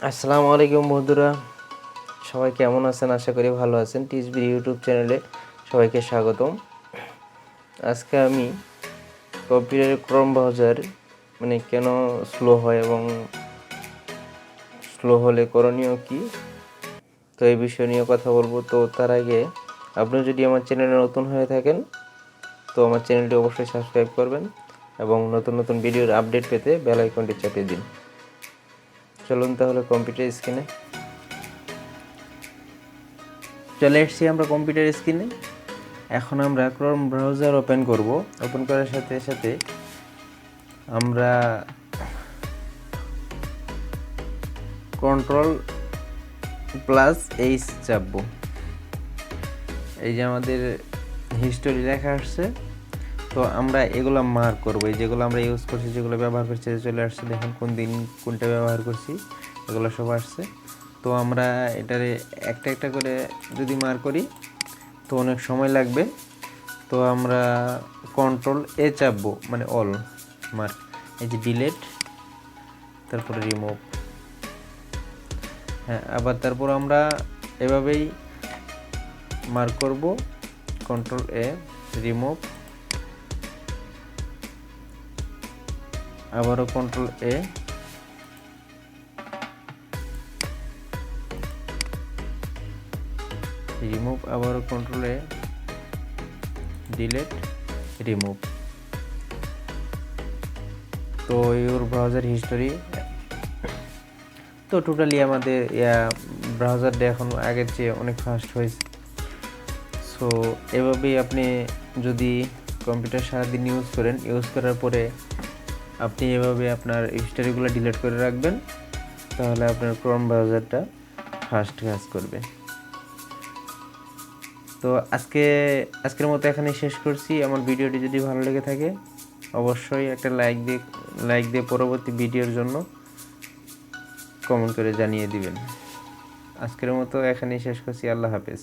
আসসালামু আলাইকুম বন্ধুরা, সবাই কেমন আছেন? আশা করি ভালো আছেন। টিএসবি ইউটিউব চ্যানেলে সবাইকে স্বাগতম। আজকে আমি কম্পিউটারের ক্রোম ব্রাউজার কেন স্লো হয় এবং স্লো হলে করণীয় কি, তো এই বিষয় নিয়ে কথা বলবো। তো তার আগে আপনি যদি আমার চ্যানেলে নতুন হয়ে থাকেন তো আমার চ্যানেলটি অবশ্যই সাবস্ক্রাইব করবেন এবং নতুন নতুন ভিডিওর আপডেট পেতে বেল আইকনটি চাপিয়ে দিন। চলুন তাহলে কম্পিউটার স্ক্রিনে চলে এসেছি আমরা কম্পিউটার স্ক্রিনে। এখন আমরা ক্রোম ব্রাউজার ওপেন করব। ওপেন করার সাথে সাথে আমরা Ctrl+H চাপবো। এই যে আমাদের হিস্টোরি লেখা আসছে, তো আমরা এগুলো মার্ক করবো। এই যেগুলো আমরা ইউজ করছি, যেগুলো ব্যবহার করছি, চলে আসছে। দেখেন কোন দিন কোনটা ব্যবহার করছি, এগুলো সব আসছে। তো আমরা এটারে একটা একটা করে যদি মার্ক করি তো অনেক সময় লাগবে। তো আমরা Ctrl+A চাপবো, মানে অল মার্ক। এই যে ডিলেট, তারপরে রিমুভ। হ্যাঁ, আবার তারপর আমরা এভাবেই মার্ক করব। Ctrl+A, রিমুভ, আবারও Ctrl+A, রিমুভ, আবারও Ctrl+A, ডিলেট, রিমুভ। তো ইউর ব্রাউজার হিস্টোরি। তো টোটালি আমাদের ব্রাউজারটা এখন আগের চেয়ে অনেক ফাস্ট হয়েছে। সো এভাবেই আপনি যদি কম্পিউটার সারাদিন ইউজ করার পরে আপনি এভাবে আপনার হিস্টোরিগুলো ডিলিট করে রাখবেন, তাহলে আপনার ক্রোম ব্রাউজারটা ফাস্ট কাজ করবে। তো আজকের মতো এখানে শেষ করছি। আমার ভিডিওটি যদি ভালো লেগে থাকে অবশ্যই একটা লাইক দিয়ে পরবর্তী ভিডিওর জন্য কমেন্ট করে জানিয়ে দিবেন। আজকের মতো এখানেই শেষ করছি। আল্লাহ হাফেজ।